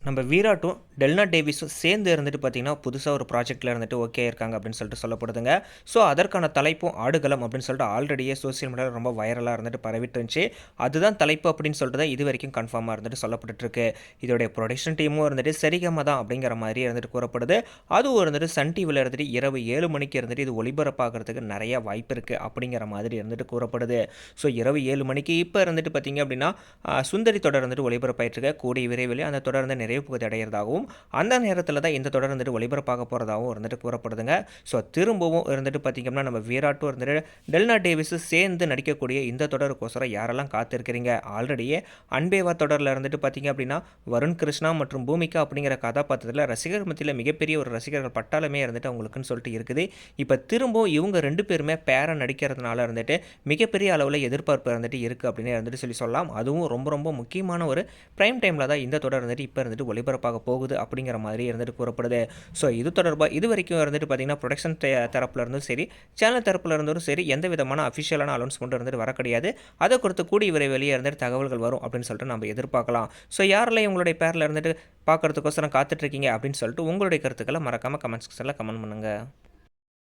நம்ம விராட்டும், டெல்னா டேவிஸும் சேர்ந்து இருந்துட்டு பார்த்தீங்கன்னா, புதுசா ஒரு ப்ராஜெக்ட்ல இருந்துட்டு ஓகே இருக்காங்க அப்படின்னு சொல்லிட்டு சொல்லப்படுதுங்க. ஸோ, அதற்கான தலைப்பும் ஆடுகளம் அப்படின்னு சொல்லிட்டு ஆல்ரெடியே சோசியல் மீடியால ரொம்ப வைரலா இருந்துட்டு பரவிட்டு இருந்துச்சு. அதுதான் தலைப்பு அப்படின்னு சொல்லிட்டு தான் இதுவரைக்கும் கன்ஃபார்மா இருந்துட்டு சொல்லப்பட்டுட்டு இருக்கு. இதோடைய புரொடக்ஷன் டீமும் இருந்துட்டு சரிகம தான் அப்படிங்கிற மாதிரி இருந்துட்டு கூறப்படுது. அதுவும் இருந்துட்டு சன் டிவில இருந்துட்டு இரவு 7 மணிக்கு இருந்துட்டு இது ஒளிபரப்பாகிறதுக்கு நெறைய வாய்ப்பு இருக்கு அப்படிங்கிற மாதிரி இருந்துட்டு கூறப்படுது. ஸோ, இரவு 7 மணிக்கு இப்ப இருந்துட்டு பார்த்தீங்க அப்படின்னா, சுந்தரி தொடர் வந்துட்டு ஒளிபரப்பாயிட்டு இருக்கு. கூடிய விரைவிலே அந்த தொடர் வந்து நிறைவு பகுதி அடையறதாகவும், அந்த நேரத்தில தான் இந்த தொடர் வந்துட்டு ஒளிபரப்பாக போறதாகவும் இருந்துட்டு கூறப்படுதுங்க. ஸோ திரும்பவும் இருந்துட்டு பார்த்தீங்கன்னா, நம்ம விராட்டும் இருந்துட்டு டெல்னா டேவிஸும் சேர்ந்து நடிக்கக்கூடிய இந்த தொடருக்கோசரம் யாரெல்லாம் காத்திருக்கிறீங்க? ஆல்ரெடியே அன்பேவா தொடர்ல இருந்துட்டு பார்த்தீங்க அப்படின்னா, வருண் கிருஷ்ணா மற்றும் பூமிகா அப்படிங்கிற கதாபாத்திரத்தில ரசிகர் மத்தியில மிகப்பெரிய ஒரு ரசிகர்கள் பட்டாளமே இருந்துட்டு அவங்களுக்குன்னு சொல்லிட்டு இருக்குது. இப்ப திரும்பவும் இவங்க 2 பேருமே பேரா நடிக்கிறதுனால இருந்துட்டு மிகப்பெரிய அளவுல எதிர்பார்ப்பு இருந்துட்டு இருக்கு அப்படின்னு இருந்துட்டு சொல்லலாம். அதுவும் ரொம்ப ரொம்ப முக்கியமான ஒரு பிரைம் டைம்ல தான் இந்த தொடர் இருந்துட்டு இப்ப இருந்துட்டு ஒளிபரப்பாக போகுது அப்படிங்கிற மாதிரி இருந்துட்டு கூறப்படுது. ஸோ இது தொடர்பா இதுவரைக்கும் இருந்துட்டு பார்த்தீங்கன்னா, புரொடக்ஷன் தரப்புல இருந்தும் சரி, சேனல் தரப்புல இருந்தும் சரி, எந்த விதமான அஃபிஷியலான அனௌன்ஸ்மென்ட்டும் இருந்துட்டு வர கிடையாது. அத குறித்து கூடிய விரைவிலேயே இருந்துட்டு தகவல்கள் வரும் அப்படின்னு சொல்லிட்டு நம்ம எதிர்பார்க்கலாம். ஸோ யாரெல்லாம் இவங்களுடைய பேர்ல இருந்துட்டு பார்க்கறதுக்கோசரம் காத்துட்டு இருக்கீங்க அப்படின்னு சொல்லிட்டு உங்களுடைய கருத்துக்கள மறக்காம கமெண்ட் செக்ஷன்ல கமெண்ட் பண்ணுங்க.